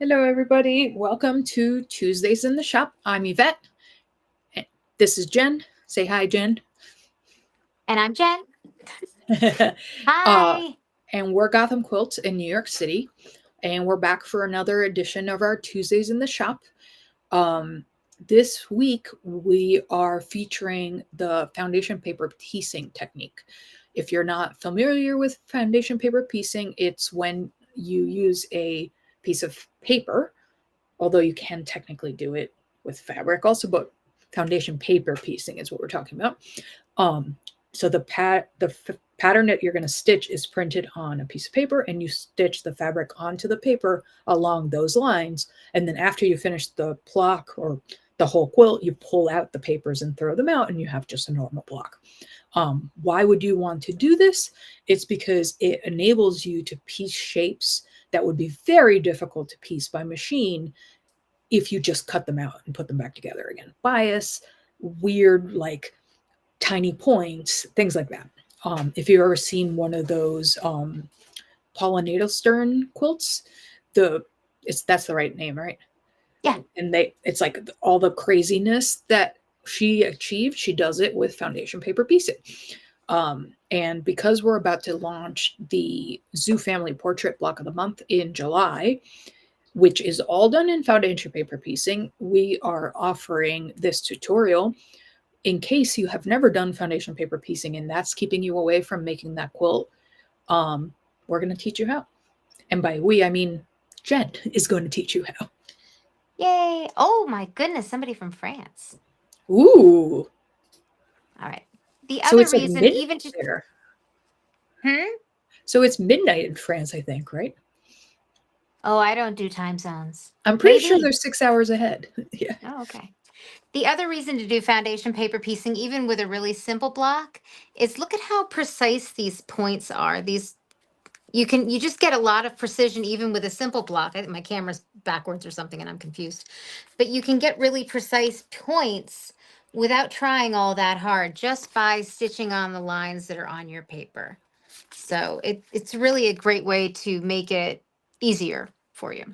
Hello, everybody. Welcome to Tuesdays in the Shop. I'm Yvette. And this is Jen. Say hi, Jen. And I'm Jen. uh, Hi. and we're Gotham Quilts in New York City. And we're back for another edition of our Tuesdays in the Shop. Um, this week, we are featuring the foundation paper piecing technique. If you're not familiar with foundation paper piecing, it's when you use a piece of paper, although you can technically do it with fabric also, but foundation paper piecing is what we're talking about. Um, so the pattern that you're going to stitch is printed on a piece of paper, and you stitch the fabric onto the paper along those lines. And then after you finish the block or the whole quilt, you pull out the papers and throw them out, and you have just a normal block. Why would you want to do this? It's because it enables you to piece shapes that would be very difficult to piece by machine if you just cut them out and put them back together again. Bias, weird, like tiny points, things like that. If you've ever seen one of those Paula Nadelstern quilts, that's the right name, right? Yeah. And it's like all the craziness that she achieved, she does it with foundation paper piecing. And because we're about to launch the Zoo Family Portrait Block of the Month in July, which is all done in foundation paper piecing, we are offering this tutorial in case you have never done foundation paper piecing and that's keeping you away from making that quilt. We're going to teach you how. And by we, I mean Jen is going to teach you how. Yay. Oh my goodness. Somebody from France. Ooh. All right. The So other it's like reason, midnight even just, there. hmm? So it's midnight in France, I think, right? Oh, I don't do time zones. I'm pretty sure Maybe. they're 6 hours ahead. Yeah. Oh, okay. The other reason to do foundation paper piecing, even with a really simple block, is look at how precise these points are. You just get a lot of precision even with a simple block. I think my camera's backwards or something and I'm confused. But you can get really precise points without trying all that hard, just by stitching on the lines that are on your paper. So it's really a great way to make it easier for you.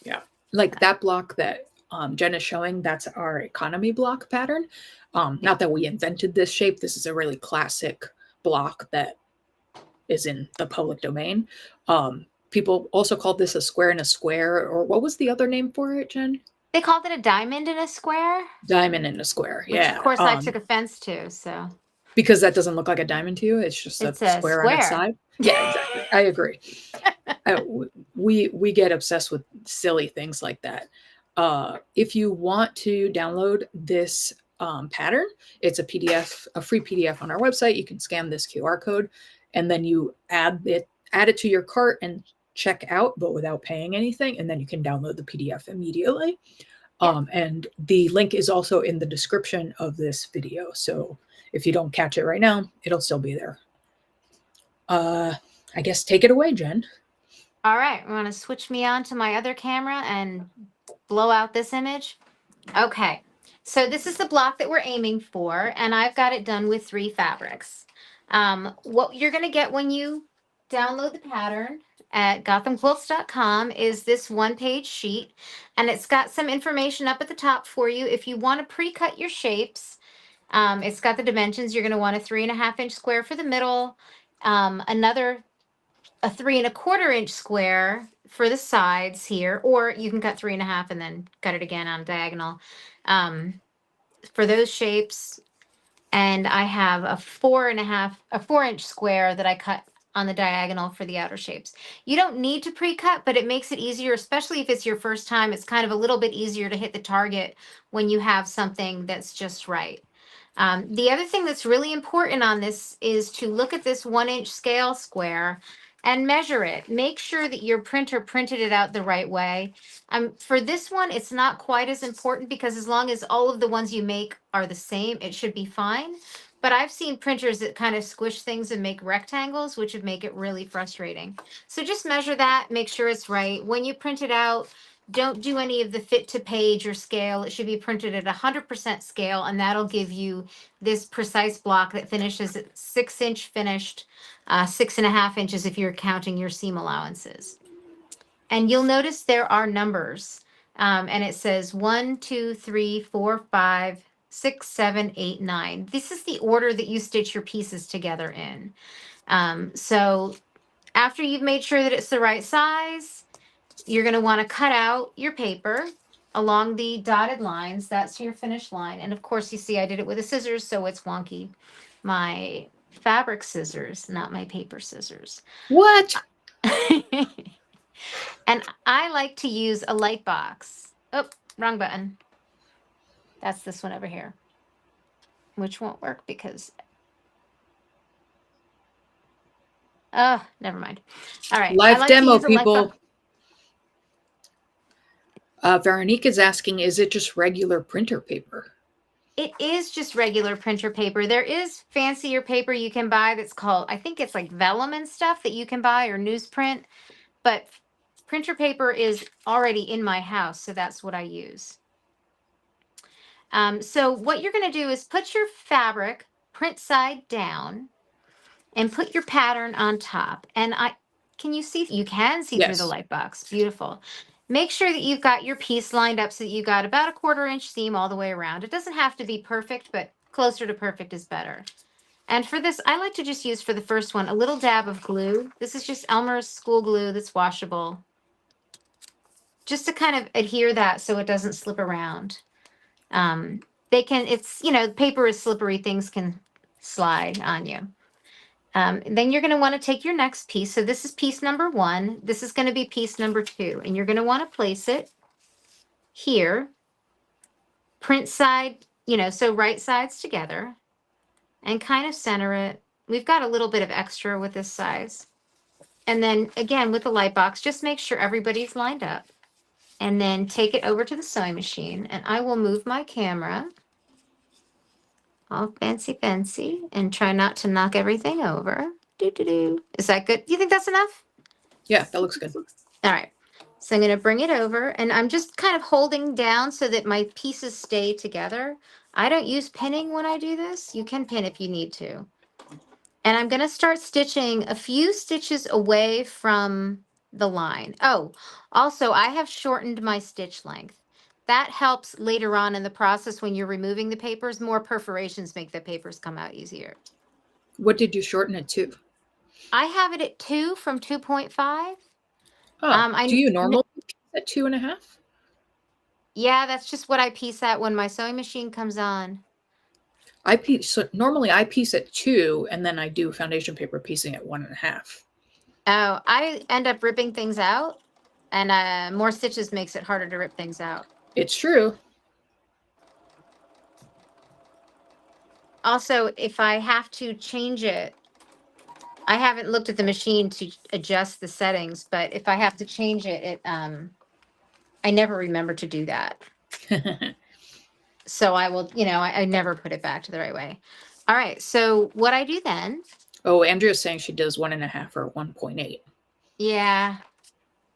Yeah. Like that block that Jen is showing, that's our economy block pattern. Yeah. Not that we invented this shape. This is a really classic block that is in the public domain. People also called this a square in a square, or what was the other name for it, Jen? They called it a diamond in a square, Diamond in a square. which of Yeah. course I took offense to. So Because that doesn't look like a diamond to you. It's just a it's a square on its square. side. Yeah, exactly. I agree. We get obsessed with silly things like that. If you want to download this pattern, it's a PDF, a free PDF on our website. You can scan this QR code, and then you add it to your cart and check out, but without paying anything, and then you can download the PDF immediately. Yeah. And the link is also in the description of this video. So if you don't catch it right now, it'll still be there. I guess take it away, Jen. All right, I'm going to switch me on to my other camera and blow out this image. Okay, so this is the block that we're aiming for, and I've got it done with 3 fabrics. What you're going to get when you download the pattern at gothamquilts.com is this 1-page sheet, and it's got some information up at the top for you. If you want to pre-cut your shapes, it's got the dimensions. You're going to want a 3.5-inch square for the middle, a 3 1/4 inch square for the sides here, or you can cut 3.5 and then cut it again on diagonal for those shapes. And I have a 4.5 square that I cut on the diagonal for the outer shapes. You don't need to pre-cut, but it makes it easier, especially if it's your first time. It's kind of a little bit easier to hit the target when you have something that's just right. The other thing that's really important on this is to look at this 1-inch scale square and measure it. Make sure that your printer printed it out the right way. For this one, it's not quite as important because as long as all of the ones you make are the same, it should be fine. But I've seen printers that kind of squish things and make rectangles, which would make it really frustrating. So just measure that, make sure it's right. When you print it out, don't do any of the fit to page or scale. It should be printed at 100% scale, and that'll give you this precise block that finishes at 6-inch finished, 6.5 inches if you're counting your seam allowances. And you'll notice there are numbers. And it says 1, 2, 3, 4, 5, 6, 7, 8, 9. This is the order that you stitch your pieces together in. So after you've made sure that it's the right size, you're going to want to cut out your paper along the dotted lines. That's your finished line. And of course, you see I did it with a scissors, so it's wonky. My fabric scissors, not my paper scissors. What? And I like to use a light box. Oh, wrong button. That's this one over here, which won't work because, oh, never mind. All right. I Live like to demo, use a light people. box. Veronique is asking, is it just regular printer paper? It is just regular printer paper. There is fancier paper you can buy that's called, I think it's like vellum and stuff that you can buy, or newsprint, but printer paper is already in my house, so that's what I use. So what you're going to do is put your fabric print side down and put your pattern on top. And can you see? You can see through the Yes. light box. Beautiful. Make sure that you've got your piece lined up so that you've got about a 1/4 inch seam all the way around. It doesn't have to be perfect, but closer to perfect is better. And for this, I like to just use for the first one a little dab of glue. This is just Elmer's school glue that's washable, just to kind of adhere that so it doesn't slip around. It's, paper is slippery, things can slide on you. Then you're going to want to take your next piece. So this is piece number 1. This is going to be piece number 2. And you're going to want to place it here, print side, so right sides together, and kind of center it. We've got a little bit of extra with this size. And then again, with the light box, just make sure everybody's lined up. And then take it over to the sewing machine. And I will move my camera all fancy and try not to knock everything over. Is that good? Do you think that's enough? Yeah, that looks good. All right. So I'm going to bring it over, and I'm just kind of holding down so that my pieces stay together. I don't use pinning when I do this. You can pin if you need to. And I'm going to start stitching a few stitches away from the line. Oh, also, I have shortened my stitch length. That helps later on in the process when you're removing the papers. More perforations make the papers come out easier. What did you shorten it to? I have it at 2 from 2.5. Oh, do you normally piece at 2.5? Yeah, that's just what I piece at when my sewing machine comes on. Normally I piece at 2, and then I do foundation paper piecing at 1.5. Oh, I end up ripping things out, and more stitches makes it harder to rip things out. It's true. Also, if I have to change it, I haven't looked at the machine to adjust the settings, but if I have to change it, I never remember to do that. So I will, I never put it back to the right way. All right. So what I do then. Oh, Andrea's saying she does 1.5 or 1.8. Yeah,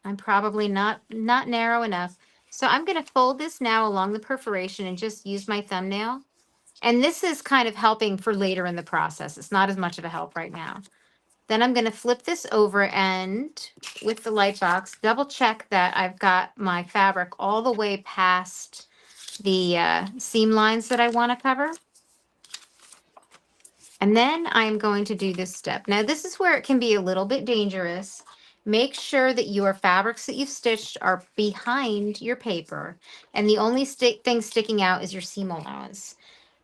I'm probably not narrow enough. So I'm going to fold this now along the perforation and just use my thumbnail. And this is kind of helping for later in the process. It's not as much of a help right now. Then I'm going to flip this over and with the light box, double check that I've got my fabric all the way past the seam lines that I want to cover. And then I'm going to do this step. Now, this is where it can be a little bit dangerous. Make sure that your fabrics that you've stitched are behind your paper. And the only thing sticking out is your seam allowance.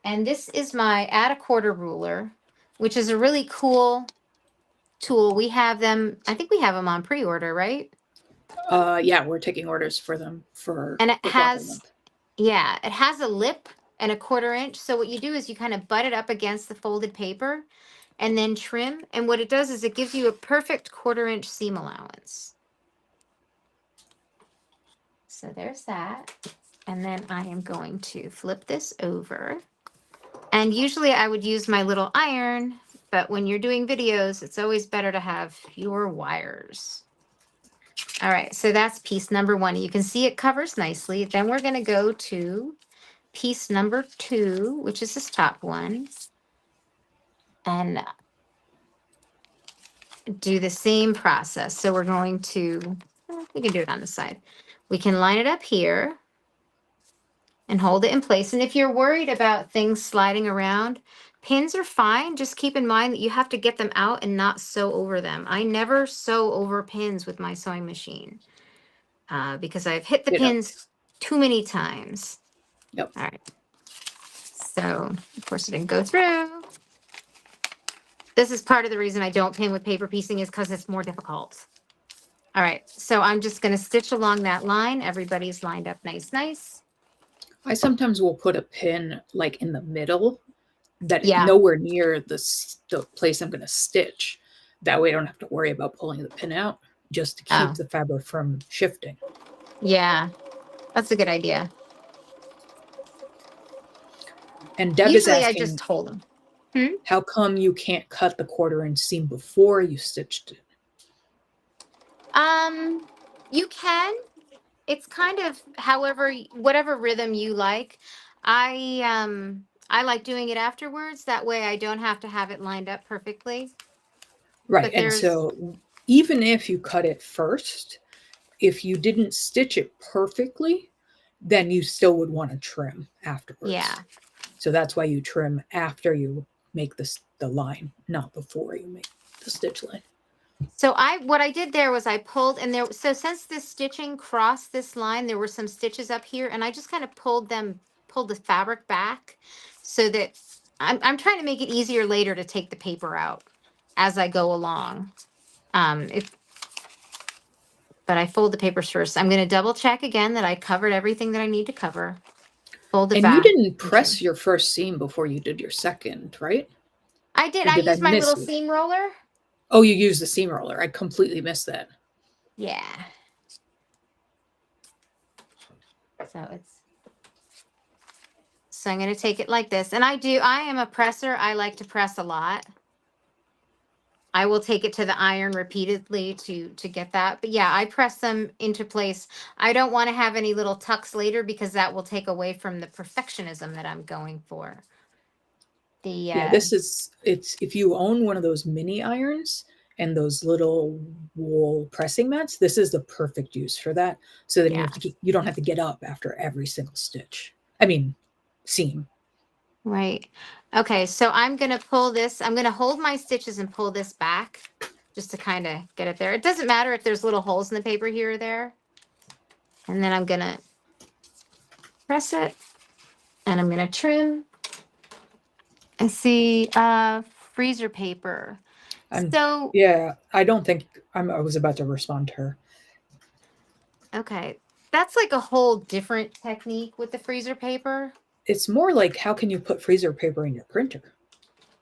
And this is my add a quarter ruler, which is a really cool tool. We have them, I think we have them on pre-order, right? Yeah, we're taking orders for them for and it the has month. Yeah, it has a lip and a 1/4 inch. So what you do is you kind of butt it up against the folded paper and then trim. And what it does is it gives you a perfect 1/4 inch seam allowance. So there's that. And then I am going to flip this over. And usually I would use my little iron, but when you're doing videos, it's always better to have fewer wires. All right, so that's piece number 1. You can see it covers nicely. Then we're going to go to piece number 2, which is this top one, and do the same process. So we're going to we can do it on the side. We can line it up here and hold it in place. And if you're worried about things sliding around, pins are fine. Just keep in mind that you have to get them out and not sew over them. I never sew over pins with my sewing machine because I've hit the You know. pins too many times. Yep. All right. So, of course, it didn't go through. This is part of the reason I don't pin with paper piecing is because it's more difficult. All right. So I'm just going to stitch along that line. Everybody's lined up nice. I sometimes will put a pin like in the middle that is Yeah. nowhere near the place I'm going to stitch. That way I don't have to worry about pulling the pin out, just to keep the fabric from shifting. Yeah, that's a good idea. And Deb Usually is asking, I just hold them. How come you can't cut the 1/4 seam before you stitched it? You can. It's kind of whatever rhythm you like. I like doing it afterwards. That way I don't have to have it lined up perfectly. Right. And so even if you cut it first, if you didn't stitch it perfectly, then you still would want to trim afterwards. Yeah. So that's why you trim after you make the line, not before you make the stitch line. So what I did there was I pulled, and so since this stitching crossed this line, there were some stitches up here, and I just kind of pulled the fabric back so that I'm trying to make it easier later to take the paper out as I go along. But I fold the papers first. I'm going to double check again that I covered everything that I need to cover. Fold it and back. you didn't press your first seam before you did your second, right? I did. I used my little seam roller. Oh, you used the seam roller. I completely missed that. Yeah. So I'm going to take it like this. And I am a presser. I like to press a lot. I will take it to the iron repeatedly to get that. But yeah, I press them into place. I don't want to have any little tucks later because that will take away from the perfectionism that I'm going for. It's if you own one of those mini irons and those little wool pressing mats, this is the perfect use for that. So then you don't have to get up after every single stitch. I mean, seam. Right. Okay, so I'm going to pull this. I'm going to hold my stitches and pull this back just to kind of get it there. It doesn't matter if there's little holes in the paper here or there. And then I'm going to press it and I'm going to trim. I see freezer paper. I don't think I was about to respond to her. Okay. That's like a whole different technique with the freezer paper. It's more like, how can you put freezer paper in your printer?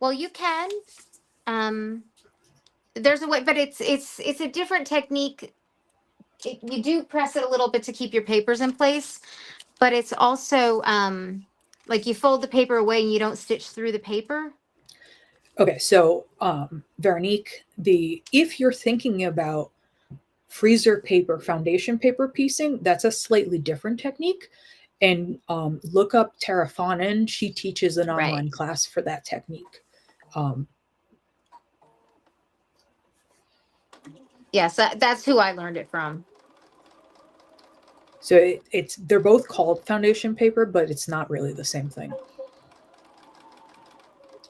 Well, you can. There's a way, but it's a different technique. You do press it a little bit to keep your papers in place, but it's also like you fold the paper away and you don't stitch through the paper. Okay, so Veronique, if you're thinking about freezer paper, foundation paper piecing, that's a slightly different technique. And look up Tara Fonin. She teaches an online class for that technique. Yes, that's who I learned it from. So they're both called foundation paper, but it's not really the same thing.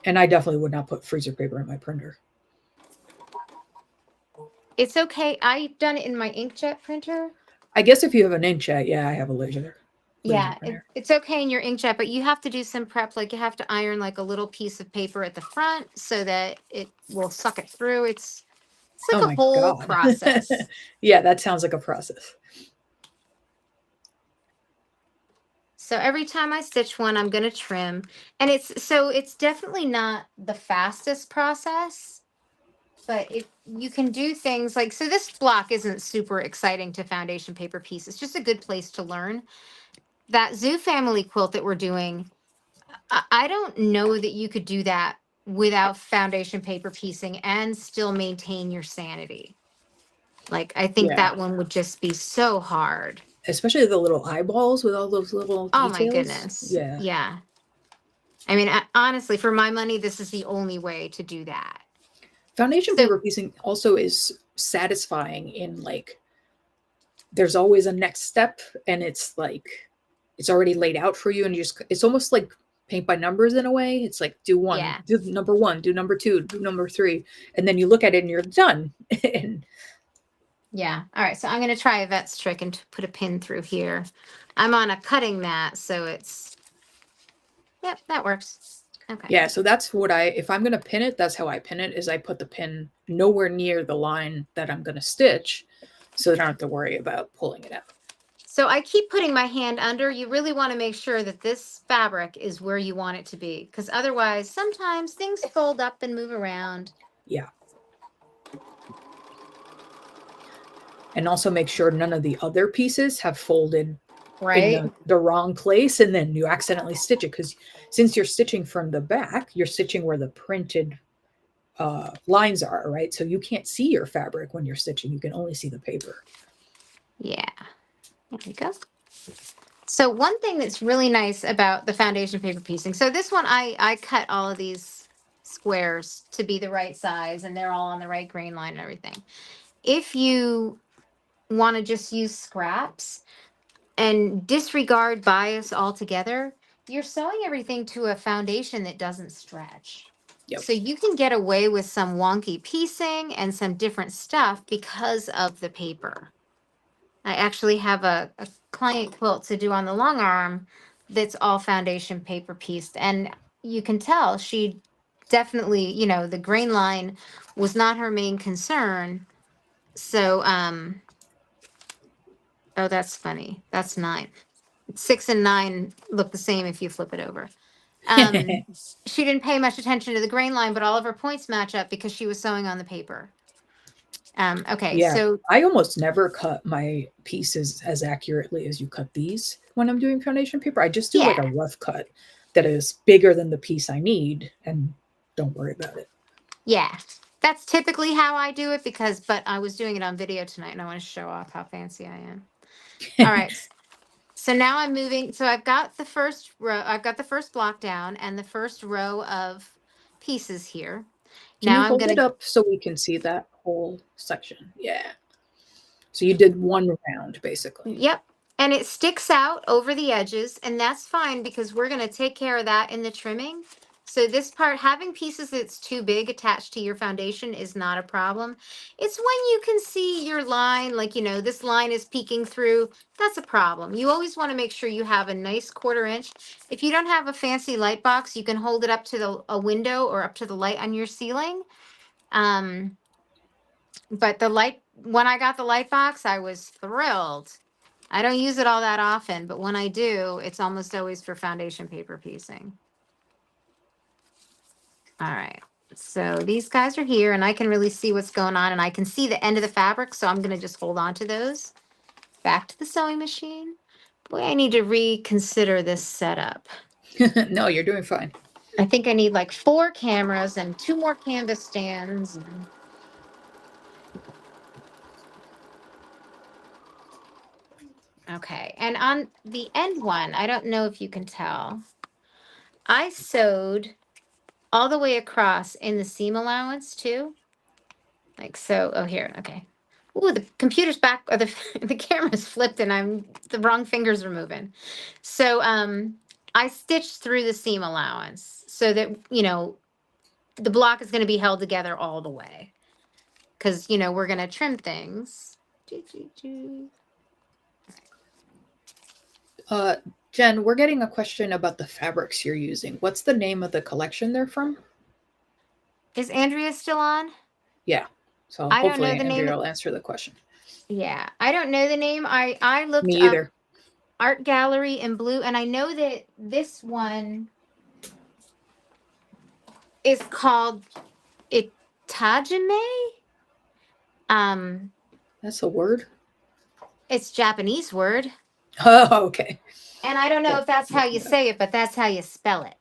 And I definitely would not put freezer paper in my printer. It's okay. I've done it in my inkjet printer. I guess if you have an inkjet, I have a laser. Yeah, it's okay in your inkjet, but you have to do some prep. Like you have to iron like a little piece of paper at the front so that it will suck it through. It's like a whole process. Yeah, that sounds like a process. So every time I stitch one, I'm going to trim. And it's definitely not the fastest process, but you can do things like, so this block isn't super exciting to foundation paper piece. It's just a good place to learn. That Zoo Family quilt that we're doing, I don't know that you could do that without foundation paper piecing and still maintain your sanity. Like, I think that one would just be so hard. Especially the little eyeballs with all those little details. Oh my goodness. Yeah. I mean, honestly, for my money, this is the only way to do that. Foundation paper piecing also is satisfying in like there's always a next step, and it's like it's already laid out for you, and it's almost like paint by numbers in a way. It's like do one, Yeah. do number one, do number two, do number three, and then you look at it and you're done. And Yeah. All right. So I'm going to try Yvette's trick and put a pin through here. I'm on a cutting mat, so it's, yep, that works. Okay. yeah, so that's what if I'm going to pin it, that's how I pin it, is I put the pin nowhere near the line that I'm going to stitch, so that I don't have to worry about pulling it out. So I keep putting my hand under. You really want to make sure that this fabric is where you want it to be, because otherwise sometimes things fold up and move around. Yeah. And also make sure none of the other pieces have folded Right. in the wrong place, and then you accidentally stitch it, because since you're stitching from the back, you're stitching where the printed lines are, right? So you can't see your fabric when you're stitching. You can only see the paper. Yeah. There we go. So one thing that's really nice about the foundation paper piecing, so this one I cut all of these squares to be the right size, and they're all on the right grain line and everything. If you want to just use scraps and disregard bias altogether, you're sewing everything to a foundation that doesn't stretch. Yep. So you can get away with some wonky piecing and some different stuff because of the paper. I actually have a client quilt to do on the long arm that's all foundation paper pieced. And you can tell she definitely, you know, the grain line was not her main concern. So, oh, that's funny. That's 9. 6 and 9 look the same if you flip it over. She didn't pay much attention to the grain line, but all of her points match up because she was sewing on the paper. Okay, yeah, so I almost never cut my pieces as accurately as you cut these when I'm doing foundation paper. I just do like a rough cut that is bigger than the piece I need, and don't worry about it. Yeah, that's typically how I do it but I was doing it on video tonight and I want to show off how fancy I am. All right. So now I'm moving. So I've got the first row, I've got the first block down and the first row of pieces here. Can now you hold it up so we can see that whole section? Yeah. So you did one round basically. Yep. And it sticks out over the edges, and that's fine because we're going to take care of that in the trimming. So this part, having pieces that's too big attached to your foundation is not a problem. It's when you can see your line, like, you know, this line is peeking through, that's a problem. You always want to make sure you have a nice 1/4 inch. If you don't have a fancy light box, you can hold it up to a window or up to the light on your ceiling. But when I got the light box, I was thrilled. I don't use it all that often, but when I do, it's almost always for foundation paper piecing. All right. So these guys are here, and I can really see what's going on, and I can see the end of the fabric, so I'm going to just hold on to those. Back to the sewing machine. Boy, I need to reconsider this setup. No, you're doing fine. I think I need like 4 cameras and 2 more canvas stands. Okay, and on the end one, I don't know if you can tell, I sewed all the way across in the seam allowance too. Like so. Oh, here. Okay. Ooh, the computer's back, or the camera's flipped, and the wrong fingers are moving. So I stitched through the seam allowance so that, you know, the block is going to be held together all the way, because, you know, we're going to trim things. Jen, we're getting a question about the fabrics you're using. What's the name of the collection they're from? Is Andrea still on? Yeah. So I don't hopefully know the name. Andrea will answer the question. Yeah, I don't know the name. I looked Me up either. Art Gallery in blue, and I know that this one is called Itajime. That's a word? It's Japanese word. Oh, okay. And I don't know if that's how you say it, but that's how you spell it.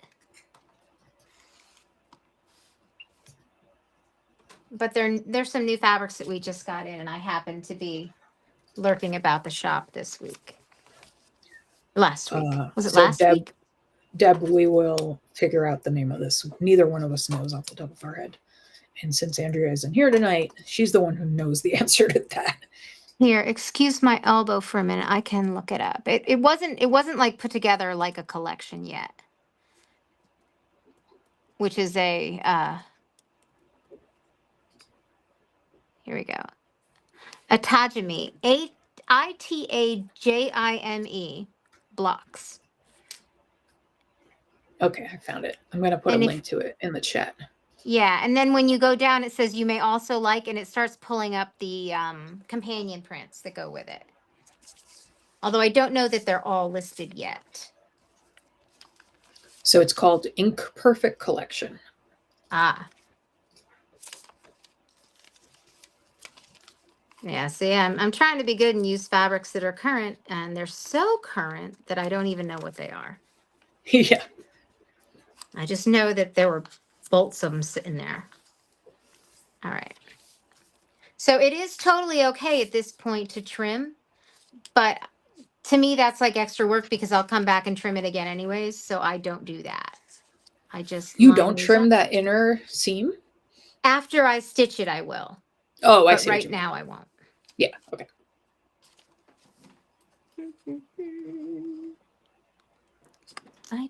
But there's some new fabrics that we just got in, and I happen to be lurking about the shop this week. Last week. Was it last week? Deb, we will figure out the name of this. Neither one of us knows off the top of our head. And since Andrea isn't here tonight, she's the one who knows the answer to that. Here, excuse my elbow for a minute. I can look it up. It wasn't like put together like a collection yet, which is here we go. Atagime, Itajime blocks. Okay, I found it. I'm going to put a And link if to it in the chat. Yeah, and then when you go down, it says you may also like, and it starts pulling up the companion prints that go with it. Although I don't know that they're all listed yet. So it's called Ink Perfect Collection. Ah. Yeah, see, I'm trying to be good and use fabrics that are current, and they're so current that I don't even know what they are. Yeah. I just know that there were bolts of them sitting there. All right. So it is totally okay at this point to trim, but to me, that's like extra work because I'll come back and trim it again anyways. So I don't do that. I just You line don't these trim up. that inner seam? After I stitch it, I will. Oh, I But see what right you mean. now, I won't. Yeah, okay. I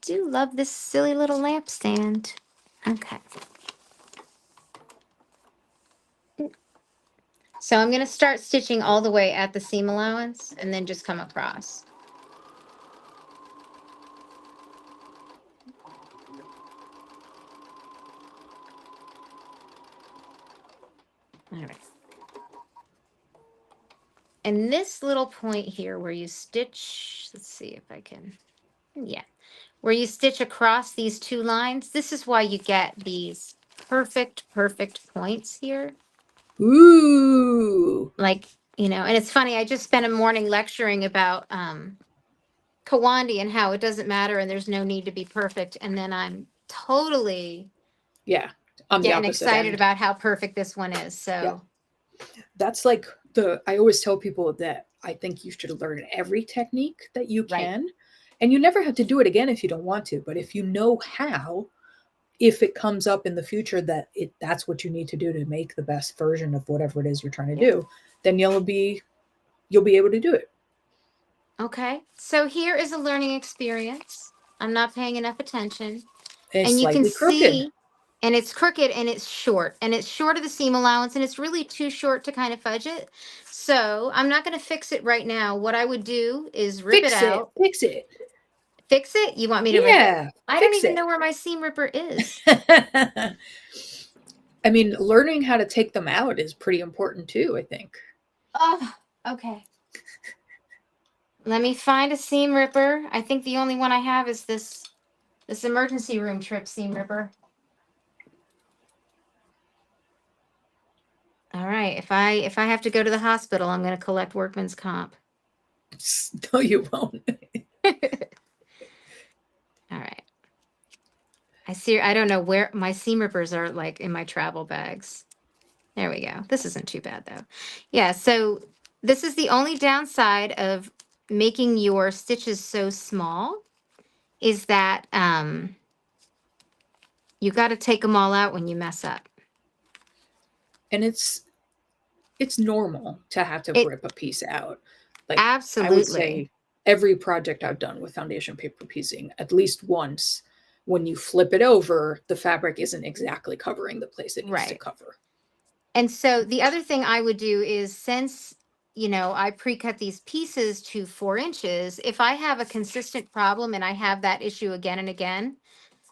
do love this silly little lamp stand. Okay. So I'm going to start stitching all the way at the seam allowance and then just come across. All right. And this little point here where you stitch, let's see if I can, yeah, where you stitch across these two lines, this is why you get these perfect points here. Ooh. Like, and it's funny, I just spent a morning lecturing about Kawandi and how it doesn't matter and there's no need to be perfect. And then I'm totally Yeah, I'm the getting opposite excited end. about how perfect this one is. Yeah. So That's like I always tell people that I think you should learn every technique that you right. can. And you never have to do it again if you don't want to. But if you know how, if it comes up in the future that that's what you need to do to make the best version of whatever it is you're trying to Yeah. do, then you'll be able to do it. Okay. So here is a learning experience. I'm not paying enough attention. And it's And you can slightly crooked. see, and it's crooked and it's short. And it's short of the seam allowance. And it's really too short to kind of fudge it. So I'm not going to fix it right now. What I would do is rip it Fix it. out. Fix it. Fix it? You want me to rip it? Yeah. I don't Fix even it. know where my seam ripper is. I mean, learning how to take them out is pretty important too, I think. Oh, okay. Let me find a seam ripper. I think the only one I have is this emergency room trip seam ripper. All right. If I have to go to the hospital, I'm going to collect workman's comp. No, you won't. All right. I don't know where my seam rippers are, like in my travel bags. There we go. This isn't too bad though. Yeah, so this is the only downside of making your stitches so small is that you got to take them all out when you mess up. And it's normal to have to It rip a piece out. Like I would absolutely. say every project I've done with foundation paper piecing, at least once, when you flip it over, the fabric isn't exactly covering the place it needs to Right. cover. And so the other thing I would do is since, I pre-cut these pieces to 4 inches, if I have a consistent problem and I have that issue again and again,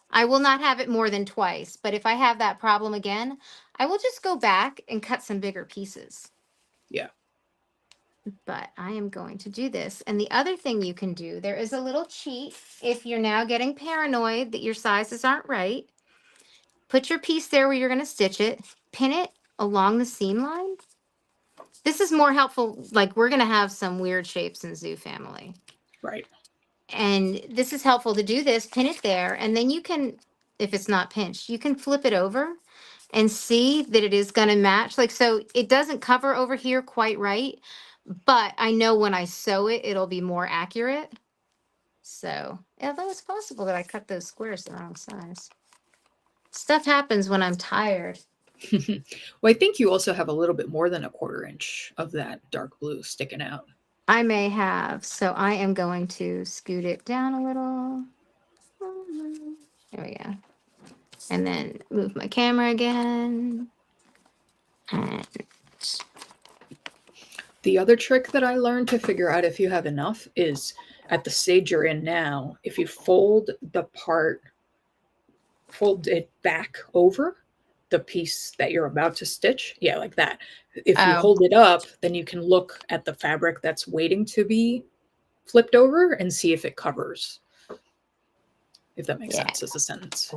I will not have it more than twice. But if I have that problem again, I will just go back and cut some bigger pieces. Yeah. But I am going to do this. And the other thing you can do, there is a little cheat if you're now getting paranoid that your sizes aren't right. Put your piece there where you're going to stitch it, pin it along the seam line. This is more helpful. Like we're going to have some weird shapes in Zoo Family. Right. And this is helpful to do this, pin it there. And then you can, if it's not pinched, you can flip it over and see that it is going to match. Like, so it doesn't cover over here quite right, but I know when I sew it, it'll be more accurate. So, although it's possible that I cut those squares the wrong size. Stuff happens when I'm tired. Well, I think you also have a little bit more than a 1/4 inch of that dark blue sticking out. I may have, so I am going to scoot it down a little. There we go. And then move my camera again. And The other trick that I learned to figure out if you have enough is at the stage you're in now, if you fold it back over the piece that you're about to stitch, yeah, like that. If you oh, hold it up, then you can look at the fabric that's waiting to be flipped over and see if it covers. If that makes yeah. sense as a sentence.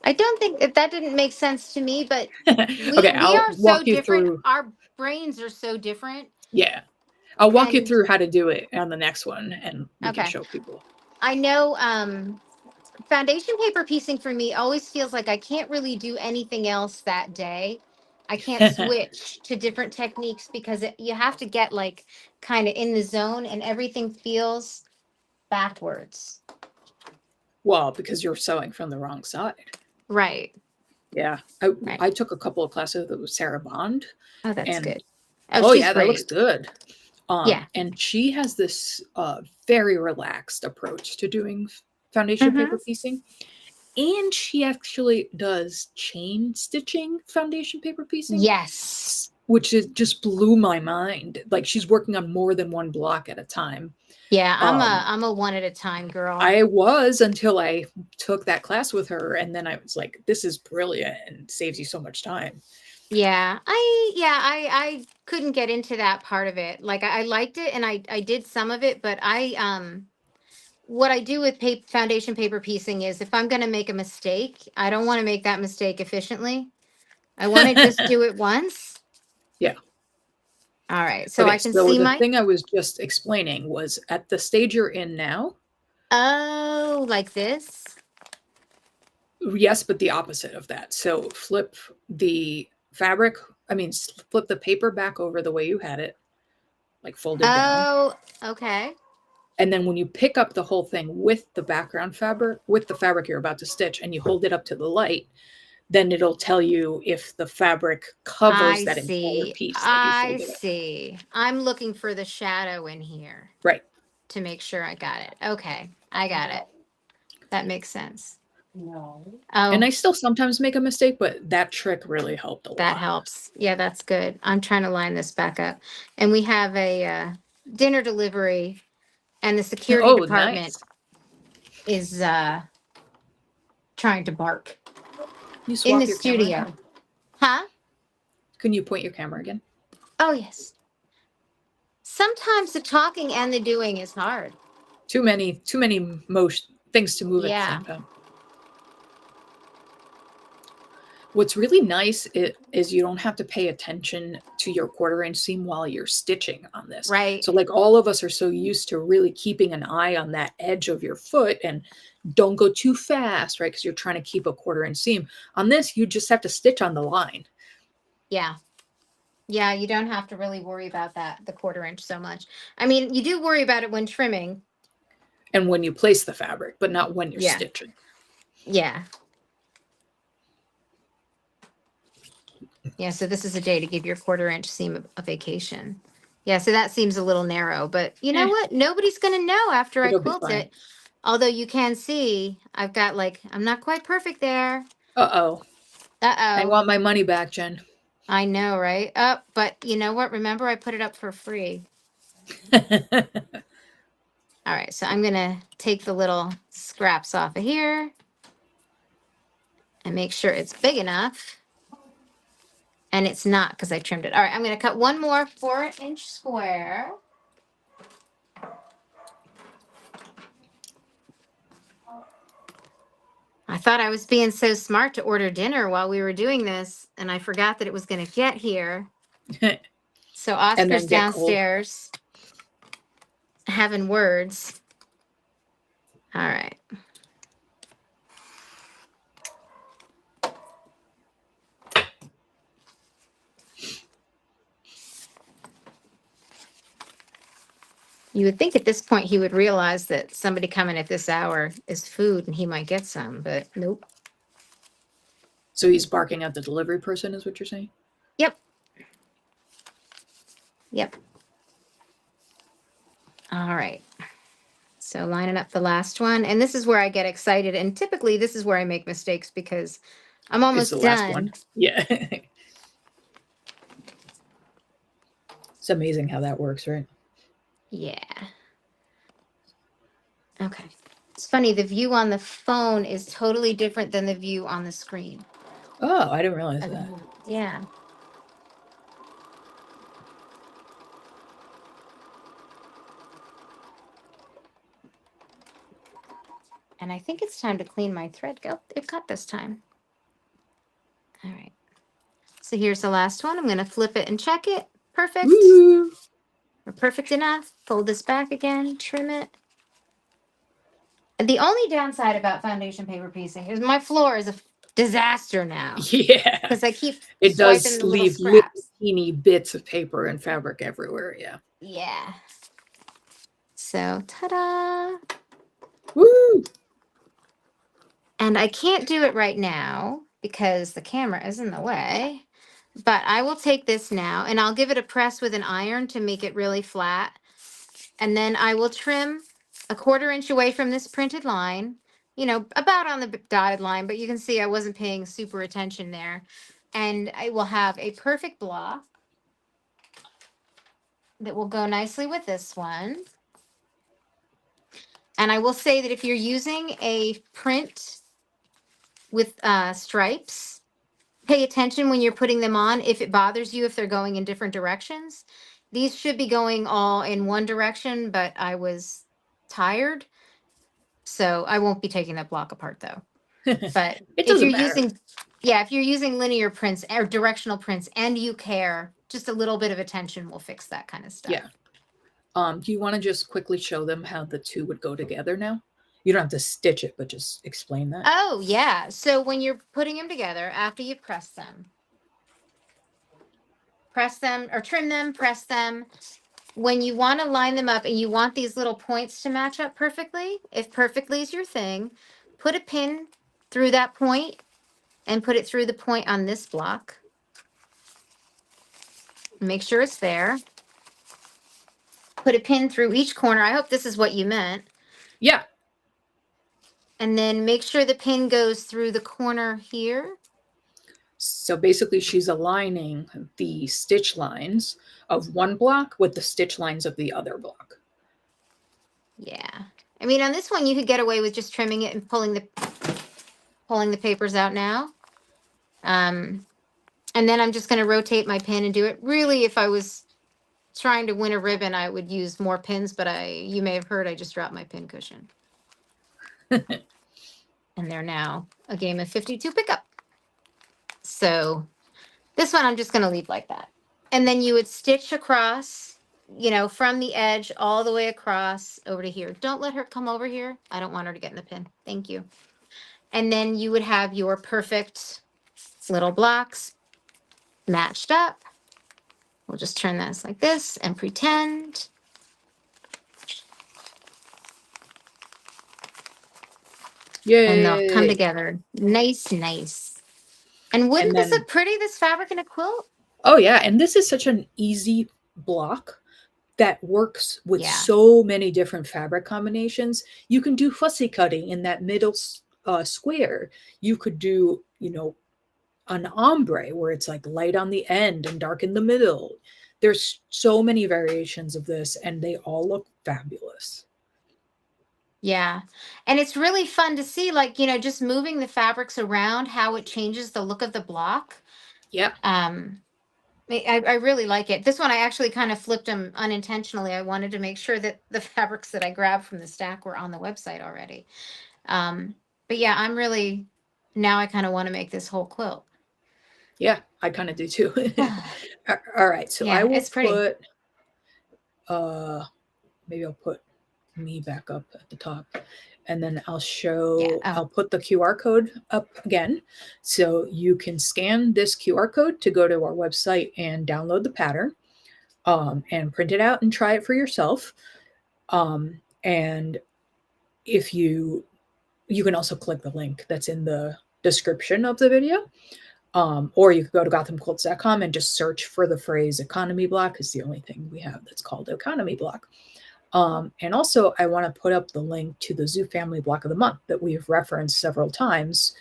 I don't think that didn't make sense to me, but we Okay, we I'll are so walk you different. through. Our brains are so different. Yeah, I'll walk you And through how to do it on the next one, and we can okay, show people. I know foundation paper piecing for me always feels like I can't really do anything else that day. I can't switch to different techniques because you have to get like kind of in the zone and everything feels backwards. Well, because you're sewing from the wrong side. Right. Yeah, Right. I took a couple of classes with Sarah Bond, Oh, that's and good. Oh, oh she's yeah, that looks great. good. Yeah. And she has this very relaxed approach to doing foundation Mm-hmm. paper piecing, and she actually does chain stitching foundation paper piecing, Yes. which is just blew my mind. Like she's working on more than one block at a time. Yeah, Um, I'm a one at a time girl. I was until I took that class with her, and then I was like, "This is brilliant and saves you so much time." I couldn't get into that part of it. Like I liked it and I did some of it, but I what I do with foundation paper piecing is if I'm going to make a mistake, I don't want to make that mistake efficiently. I want to just do it once. Yeah. All right. So Okay, I can so see the my, thing I was just explaining was at the stage you're in now. oh, like this. Yes, but the opposite of that. So flip the fabric, flip the paper back over the way you had it, like folded down. Oh, okay. And then when you pick up the whole thing with the background fabric, with the fabric you're about to stitch, and you hold it up to the light, then it'll tell you if the fabric covers I that entire see. piece that you I folded up. see. I'm looking for the shadow in here Right. to make sure I got it. Okay. I got it. That makes sense. And Oh, I still sometimes make a mistake, but that trick really helped a that lot. helps. Yeah, that's good. I'm trying to line this back up. And we have a dinner delivery, and the security Oh, department nice. is trying to bark You in the swap your camera studio. again? Huh? Can you point your camera again? Oh, yes. Sometimes the talking and the doing is hard. Too many motion things to move at the Yeah. same time. What's really nice is you don't have to pay attention to your 1/4 inch seam while you're stitching on this. Right. So like all of us are so used to really keeping an eye on that edge of your foot and don't go too fast, right? Because you're trying to keep a 1/4 inch seam. On this, you just have to stitch on the line. Yeah. Yeah, you don't have to really worry about that, the 1/4 inch so much. I mean, you do worry about it when trimming. And when you place the fabric, but not when you're Yeah. stitching. Yeah. Yeah, so this is a day to give your 1/4 inch seam a vacation. Yeah, so that seems a little narrow, but you know Eh, what? Nobody's going to know after I it'll be quilt fine. it. Although you can see I've got like, I'm not quite perfect there. Uh-oh. I Uh-oh. want my money back, Jen. I know, right? Oh, but you know what? Remember, I put it up for free. All right, so I'm going to take the little scraps off of here and make sure it's big enough. And it's not because I trimmed it. All right, I'm going to cut one more 4-inch square. I thought I was being so smart to order dinner while we were doing this, and I forgot that it was going to get here. So And Oscar's then get cold. downstairs having words. All right. You would think at this point he would realize that somebody coming at this hour is food and he might get some, but nope. So he's barking at the delivery person, is what you're saying? Yep. Yep. All right. So lining up the last one. And this is where I get excited. And typically this is where I make mistakes because I'm It's almost the last done. one. Yeah. It's amazing how that works, right? Yeah. Okay. It's funny. The view on the phone is totally different than the view on the screen. Oh, I didn't realize that. Yeah. And I think it's time to clean my thread. Go. It cut this time. All right. So here's the last one. I'm going to flip it and check it. Perfect. Woo! We're perfect enough. Fold this back again. Trim it. The only downside about foundation paper piecing is my floor is a disaster now. Yeah. Because I keep It swiping does the little leave little scraps. teeny bits of paper and fabric everywhere. Yeah. Yeah. So, ta-da. Woo! And I can't do it right now because the camera is in the way. But I will take this now and I'll give it a press with an iron to make it really flat. And then I will trim a 1/4 inch away from this printed line, you know, about on the dotted line, but you can see I wasn't paying super attention there. And I will have a perfect block that will go nicely with this one. And I will say that if you're using a print with stripes, pay attention when you're putting them on if it bothers you if they're going in different directions. These should be going all in one direction, but I was tired. So I won't be taking that block apart though. But It if you're doesn't matter. if you're using linear prints or directional prints and you care, just a little bit of attention will fix that kind of stuff. Yeah. Do you want to just quickly show them how the two would go together now? You don't have to stitch it, but just explain that. Oh, yeah. So when you're putting them together, after you press them or trim them, press them. When you want to line them up and you want these little points to match up perfectly, if perfectly is your thing, put a pin through that point and put it through the point on this block. Make sure it's there. Put a pin through each corner. I hope this is what you meant. Yeah. And then make sure the pin goes through the corner here. So basically, she's aligning the stitch lines of one block with the stitch lines of the other block. Yeah. I mean, on this one, you could get away with just trimming it and pulling the papers out now. And then I'm just going to rotate my pin and do it. Really, if I was trying to win a ribbon, I would use more pins, but you may have heard I just dropped my pin cushion. And they're now a game of 52 pickup. So this one I'm just going to leave like that. And then you would stitch across, you know, from the edge all the way across over to here. Don't let her come over here. I don't want her to get in the pin. Thank you. And then you would have your perfect little blocks matched up. We'll just turn this like this and pretend. Yay. And they'll come together. Nice, nice. And wouldn't this look pretty, this fabric in a quilt? Oh, yeah. And this is such an easy block that works with Yeah. so many different fabric combinations. You can do fussy cutting in that middle square. You could do, you know, an ombre where it's like light on the end and dark in the middle. There's so many variations of this, and they all look fabulous. Yeah. And it's really fun to see, like, you know, just moving the fabrics around, how it changes the look of the block. Yeah. I really like it. This one, I actually kind of flipped them unintentionally. I wanted to make sure that the fabrics that I grabbed from the stack were on the website already. But yeah, now I kind of want to make this whole quilt. Yeah, I kind of do too. All right. So Yeah, I will it's pretty. maybe I'll put me back up at the top, and then I'll show, Yeah. Oh. I'll put the QR code up again. So you can scan this QR code to go to our website and download the pattern, and print it out and try it for yourself. And if you can also click the link that's in the description of the video. Or you could go to gothamquilts.com and just search for the phrase economy block. Is the only thing we have that's called economy block. And also, I want to put up the link to the Zoo Family Block of the Month that we've referenced several times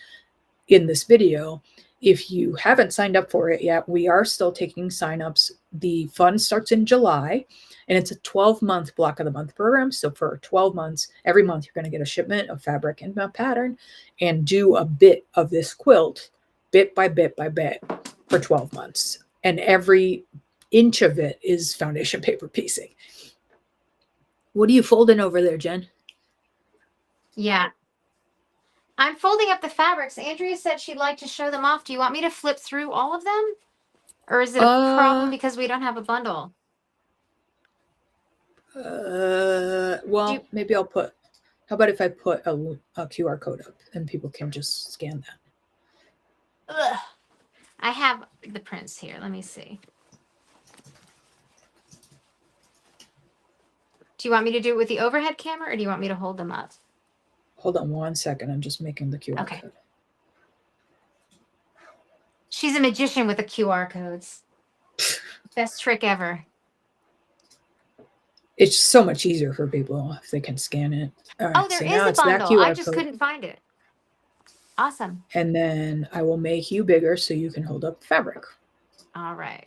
in this video. If you haven't signed up for it yet, we are still taking signups. The fund starts in July, and it's a 12-month Block of the Month program. So for 12 months, every month, you're going to get a shipment of fabric and a pattern and do a bit of this quilt, bit by bit by bit, for 12 months. And every inch of it is foundation paper piecing. What are you folding over there, Jen? Yeah. I'm folding up the fabrics. Andrea said she'd like to show them off. Do you want me to flip through all of them? Or is it a problem because we don't have a bundle? Well, maybe I'll put, how about if I put a QR code up and people can just scan that? Ugh. I have the prints here. Let me see. Do you want me to do it with the overhead camera or do you want me to hold them up? Hold on 1 second. I'm just making the QR code. She's a magician with the QR codes. Best trick ever. It's so much easier for people if they can scan it. All right, there is a bundle. I just couldn't find it. Awesome. And then I will make you bigger so you can hold up the fabric. All right.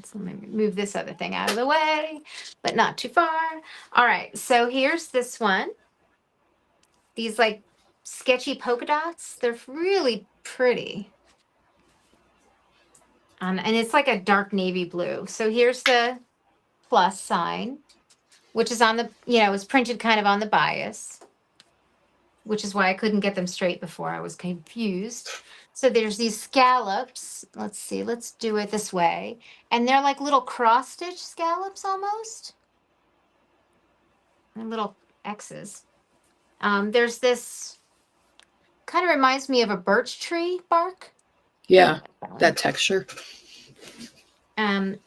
So let me move this other thing out of the way, but not too far. All right. So here's this one. These like sketchy polka dots. They're really pretty. And it's like a dark navy blue. So here's the plus sign, which is on the, it's printed kind of on the bias, which is why I couldn't get them straight before. I was confused. So there's these scallops. Let's see. Let's do it this way. And they're like little cross-stitch scallops almost. And little X's. There's this, kind of reminds me of a birch tree bark. Yeah, that texture.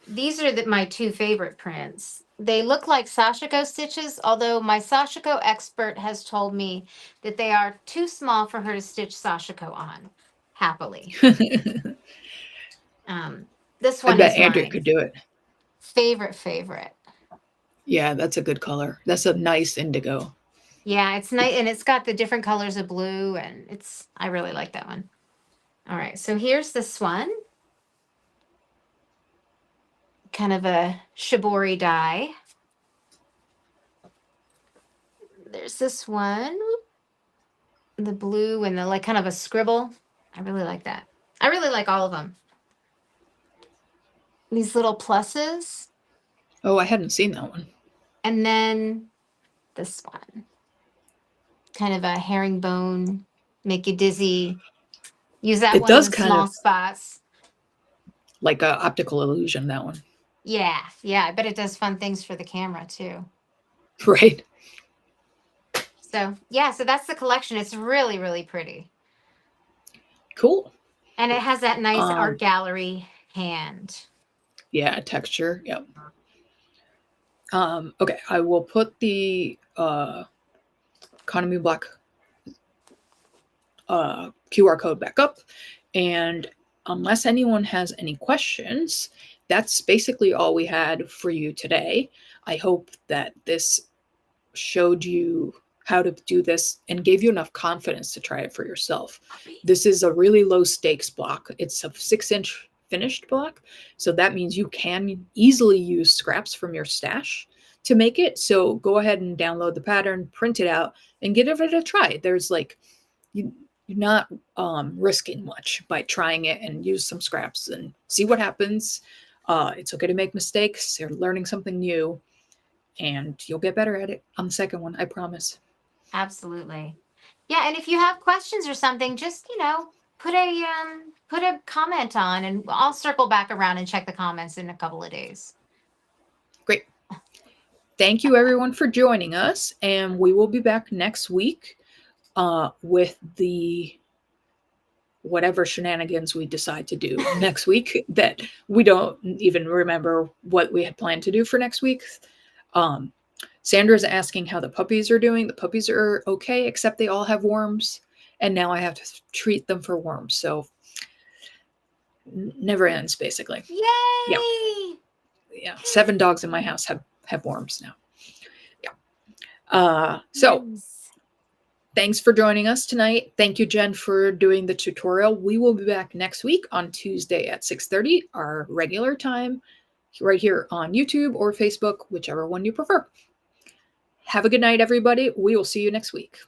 These are my two favorite prints. They look like sashiko stitches, although my sashiko expert has told me that they are too small for her to stitch sashiko on happily. This one I bet is Andrea mine. could do it. Favorite. Yeah, that's a good color. That's a nice indigo. Yeah, it's nice, and it's got the different colors of blue, and I really like that one. All right, so here's this one. Kind of a shibori dye. There's this one. The blue and the like kind of a scribble. I really like that. I really like all of them. These little pluses. Oh, I hadn't seen that one. And then this one. Kind of a herringbone, make you dizzy. Use that one in the small spots. Like a optical illusion, that one. Yeah. I bet it does fun things for the camera too. Right. So that's the collection. It's really, really pretty. Cool. And it has that nice art gallery hand. Yeah, texture. Yep. Okay, I will put the economy block QR code back up. And unless anyone has any questions, that's basically all we had for you today. I hope that this showed you how to do this and gave you enough confidence to try it for yourself. This is a really low stakes block. It's a 6-inch finished block. So that means you can easily use scraps from your stash to make it. So go ahead and download the pattern, print it out, and give it a try. There's you're not risking much by trying it, and use some scraps and see what happens. It's okay to make mistakes. You're learning something new, and you'll get better at it on the second one, I promise. Absolutely. Yeah, and if you have questions or something, just put a comment on, and I'll circle back around and check the comments in a couple of days. Great. Thank you everyone for joining us, and we will be back next week with the whatever shenanigans we decide to do next week that we don't even remember what we had planned to do for next week. Sandra's asking how the puppies are doing. The puppies are okay, except they all have worms. and now I have to treat them for worms. So never ends, basically. Yay! Yeah. 7 dogs in my house have worms now. Yeah. So Nice. thanks for joining us tonight. Thank you, Jen, for doing the tutorial. We will be back next week on Tuesday at 6:30, our regular time, right here on YouTube or Facebook, whichever one you prefer. Have a good night, everybody. We will see you next week.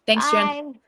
Thanks, Jen. Bye.